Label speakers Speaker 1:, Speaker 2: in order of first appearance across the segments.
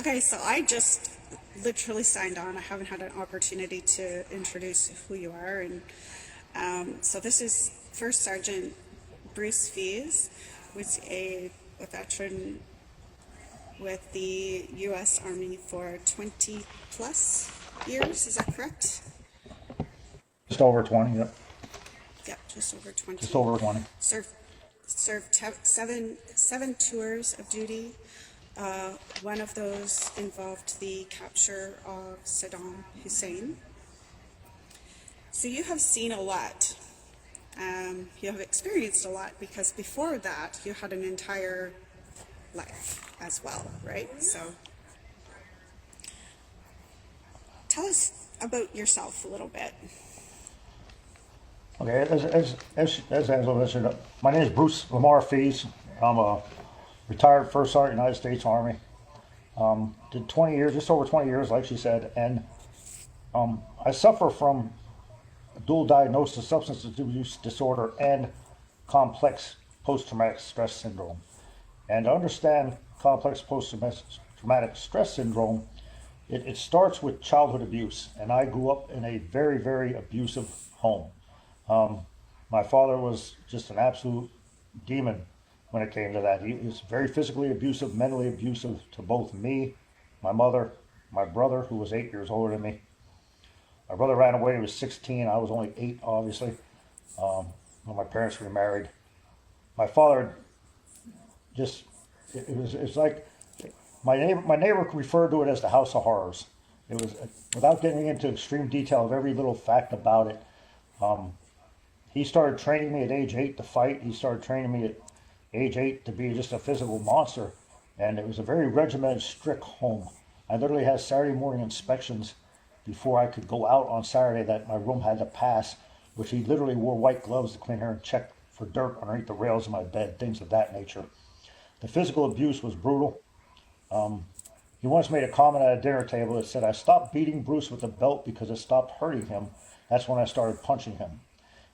Speaker 1: Okay, so I just literally signed on. I haven't had an opportunity to introduce who you are. And so this is First Sergeant Bruce Fees, was a veteran with the U.S. Army for 20 plus years. Is that correct?
Speaker 2: Just over 20, yep.
Speaker 1: Yep, just over 20.
Speaker 2: Just over 20.
Speaker 1: Served, seven tours of duty. One of those involved the capture of Saddam Hussein. So you have seen a lot. You have experienced a lot because before that you had an entire life as well, right? So tell us about yourself a little bit.
Speaker 2: Okay, as Angela mentioned, my name is Bruce Lamar Fees. I'm a retired First Sergeant United States Army. Did 20 years, just over 20 years, like she said, and I suffer from dual diagnosis of substance abuse disorder and complex post-traumatic stress syndrome. And to understand complex post-traumatic stress syndrome, it starts with childhood abuse. And I grew up in a very, very abusive home. My father was just an absolute demon when it came to that. He was very physically abusive, mentally abusive to both me, my mother, my brother, who was 8 years older than me. My brother ran away, he was 16, I was only 8, obviously, when my parents remarried. My father just, it's like, my neighbor referred to it as the House of Horrors. It was, without getting into extreme detail of every little fact about it, he started training me at age 8 to fight. He started training me at age 8 to be just a physical monster. And it was a very regimented, strict home. I literally had Saturday morning inspections before I could go out on Saturday that my room had to pass, which he literally wore white gloves to clean here and check for dirt underneath the rails of my bed, things of that nature. The physical abuse was brutal. He once made a comment at a dinner table that said, I stopped beating Bruce with a belt because it stopped hurting him. That's when I started punching him.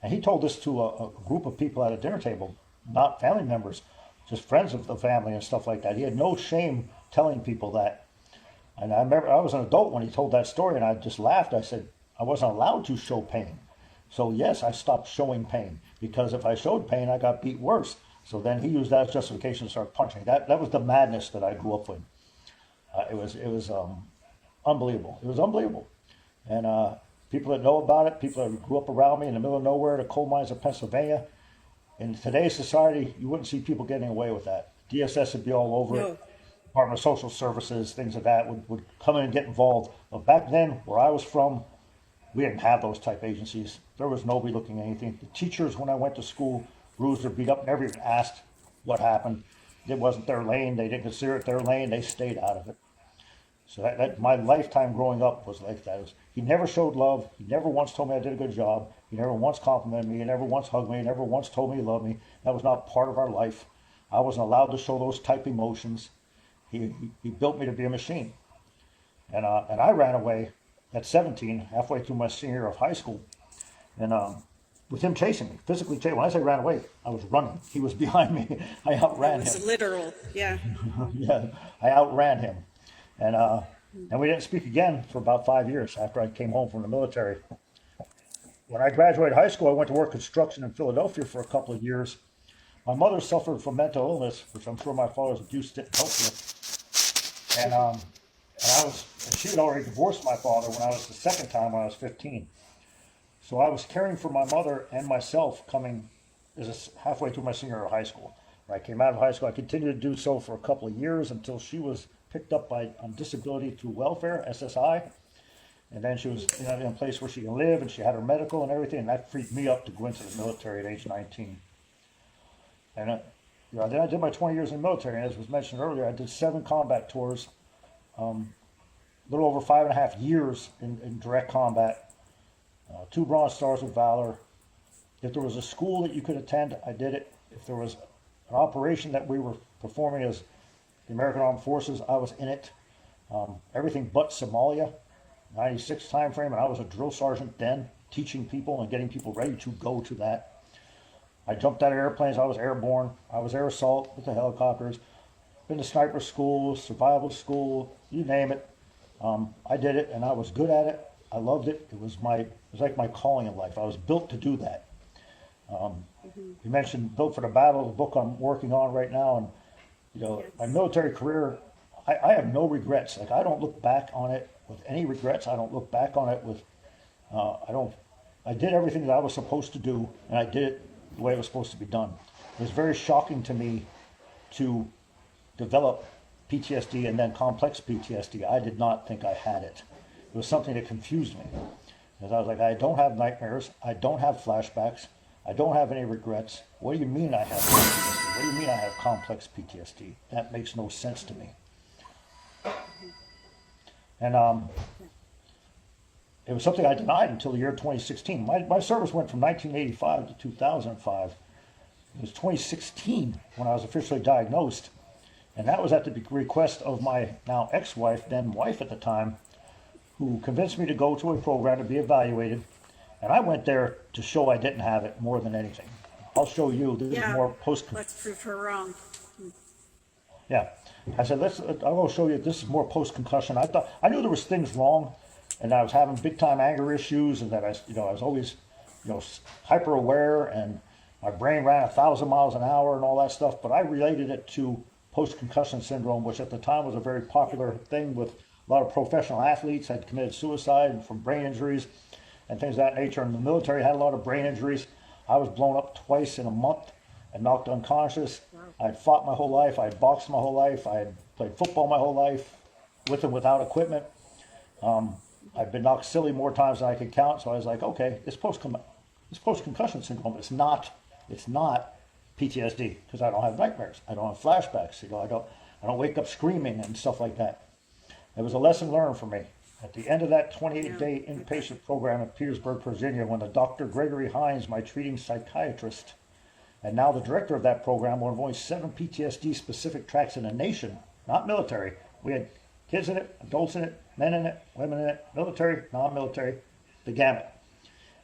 Speaker 2: And he told this to a group of people at a dinner table, not family members, just friends of the family and stuff like that. He had no shame telling people that. And I remember I was an adult when he told that story, and I just laughed. I said, I wasn't allowed to show pain. So yes, I stopped showing pain, because if I showed pain, I got beat worse. So then he used that as justification to start punching. That was the madness that I grew up with. It was unbelievable. It was unbelievable. And people that know about it, people that grew up around me in the middle of nowhere, the coal mines of Pennsylvania. In today's society, you wouldn't see people getting away with that. DSS would be all over it. Department of Social Services, things of that would come in and get involved. But back then, where I was from, we didn't have those type agencies. There was nobody looking at anything. The teachers, when I went to school, bruised or beat up, never even asked what happened. It wasn't their lane. They didn't consider it their lane. They stayed out of it. So that my lifetime growing up was like that. He never showed love. He never once told me I did a good job. He never once complimented me. He never once hugged me. He never once told me he loved me. That was not part of our life. I wasn't allowed to show those type emotions. He built me to be a machine. And I ran away at 17, halfway through my senior year of high school. And with him chasing me, physically chasing. When I say ran away, I was running. He was behind me. I outran him.
Speaker 1: It was literal, yeah.
Speaker 2: Yeah, I outran him. And we didn't speak again for about 5 years after I came home from the military. When I graduated high school, I went to work construction in Philadelphia for a couple of years. My mother suffered from mental illness, which I'm sure my father's abuse didn't help with. And she had already divorced my father when I was the second time when I was 15. So I was caring for my mother and myself coming halfway through my senior year of high school. When I came out of high school, I continued to do so for a couple of years until she was picked up on disability through welfare, SSI. And then she was in a place where she can live, and she had her medical and everything, and that freed me up to go into the military at age 19. And then I did my 20 years in the military, and as was mentioned earlier, I did 7 combat tours, a little over 5.5 years in direct combat, 2 Bronze Stars of Valor. If there was a school that you could attend, I did it. If there was an operation that we were performing as the American Armed Forces, I was in it. Everything but Somalia, 96 time frame, and I was a drill sergeant then, teaching people and getting people ready to go to that. I jumped out of airplanes. I was airborne. I was air assault with the helicopters. Been to sniper school, survival school, you name it. I did it, and I was good at it. I loved it. It was like my calling in life. I was built to do that. You mentioned Built for the Battle, the book I'm working on right now, and my
Speaker 1: Yes.
Speaker 2: military career. I have no regrets. Like I don't look back on it with any regrets. I don't look back on it with. I don't. I did everything that I was supposed to do, and I did it the way it was supposed to be done. It was very shocking to me to develop PTSD and then complex PTSD. I did not think I had it. It was something that confused me. Because I was like, I don't have nightmares. I don't have flashbacks. I don't have any regrets. What do you mean I have PTSD? What do you mean I have complex PTSD? That makes no sense to me. And it was something I denied until the year 2016. My service went from 1985 to 2005. It was 2016 when I was officially diagnosed. And that was at the request of my now ex-wife, then wife at the time, who convinced me to go to a program to be evaluated. And I went there to show I didn't have it more than anything. I'll show you. This is
Speaker 1: Yeah.
Speaker 2: more post.
Speaker 1: Let's prove her wrong.
Speaker 2: Yeah, I said I will show you. This is more post concussion. I knew there was things wrong, and I was having big time anger issues, and that I was always, hyper aware, and my brain ran 1,000 miles an hour and all that stuff. But I related it to post concussion syndrome, which at the time was a very popular thing with a lot of professional athletes had committed suicide from brain injuries and things of that nature. And the military had a lot of brain injuries. I was blown up twice in a month and knocked unconscious. I'd fought my whole life. I'd boxed my whole life. I had played football my whole life, with and without equipment. I've been knocked silly more times than I could count. So I was like, okay, it's post concussion syndrome. It's not PTSD because I don't have nightmares. I don't have flashbacks. I don't wake up screaming and stuff like that. It was a lesson learned for me. At the end of that 28-day inpatient program in Petersburg, Virginia, when the Dr. Gregory Hines, my treating psychiatrist, and now the director of that program, one of only 7 PTSD-specific tracks in the nation, not military. We had kids in it, adults in it, men in it, women in it, military, non-military, the gamut.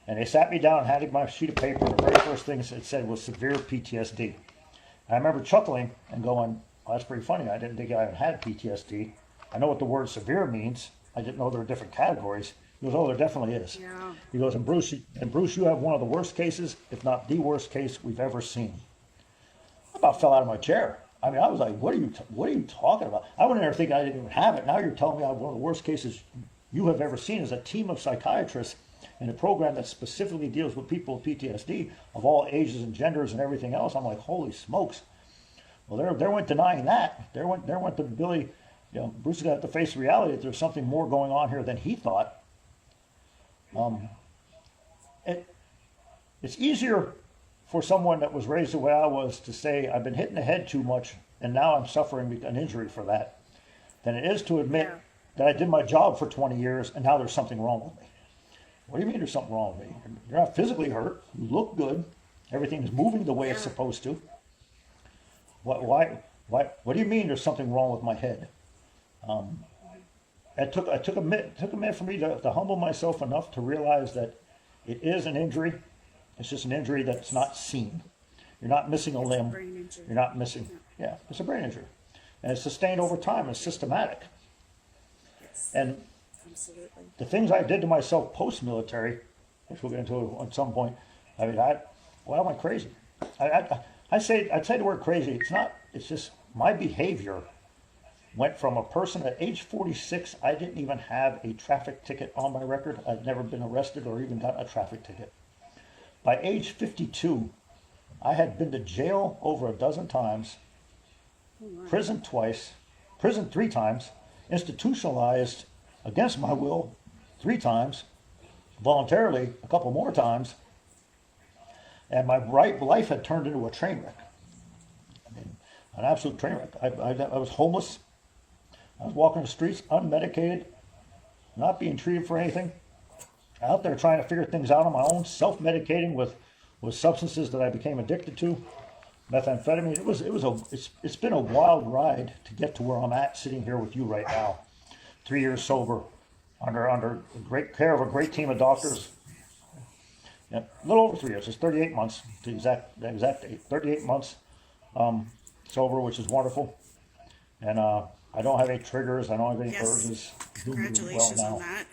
Speaker 2: And they sat me down and handed me my sheet of paper, and the very first thing it said was severe PTSD. And I remember chuckling and going, well, that's pretty funny. I didn't think I even had PTSD. I know what the word severe means. I didn't know there were different categories. He goes, oh, there definitely is.
Speaker 1: Yeah.
Speaker 2: He goes, and Bruce, you have one of the worst cases, if not the worst case we've ever seen. I about fell out of my chair. I mean, I was like, what are you talking about? I went in there thinking I didn't even have it. Now you're telling me I have one of the worst cases you have ever seen as a team of psychiatrists in a program that specifically deals with people with PTSD of all ages and genders and everything else. I'm like, holy smokes. Well, there went denying that. There went the Billy. Bruce is going to have to face the reality that there's something more going on here than he thought. It's easier for someone that was raised the way I was to say, I've been hit in the head too much and now I'm suffering an injury for that, than it is to admit that I did my job for 20 years and now there's something wrong with me. What do you mean there's something wrong with me? You're not physically hurt. You look good. Everything is moving the way it's supposed to. Why? What do you mean there's something wrong with my head? It took a minute for me to humble myself enough to realize that it is an injury. It's just an injury that's not seen. You're not missing a limb.
Speaker 1: Brain injury.
Speaker 2: You're not missing. Yeah, it's a brain injury, and it's sustained over time. It's systematic.
Speaker 1: Yes.
Speaker 2: And
Speaker 1: Absolutely.
Speaker 2: the things I did to myself post-military, which we'll get into at some point. I mean, I went crazy. I'd say the word crazy. It's not. It's just my behavior went from a person at age 46, I didn't even have a traffic ticket on my record. I'd never been arrested or even got a traffic ticket. By age 52, I had been to jail over a dozen times, prison twice, prison 3 times, institutionalized against my will 3 times, voluntarily a couple more times, and my life had turned into a train wreck. I mean, an absolute train wreck. I was homeless. I was walking the streets unmedicated, not being treated for anything, out there trying to figure things out on my own, self-medicating with substances that I became addicted to, methamphetamine. It's been a wild ride to get to where I'm at, sitting here with you right now, 3 years sober, under great care of a great team of doctors. Yeah, a little over 3 years. It's 38 months, the exact date. 38 months sober, which is wonderful. And I don't have any triggers. I don't have any
Speaker 1: Yes.
Speaker 2: urges. Doing well
Speaker 1: Congratulations
Speaker 2: now.
Speaker 1: on that.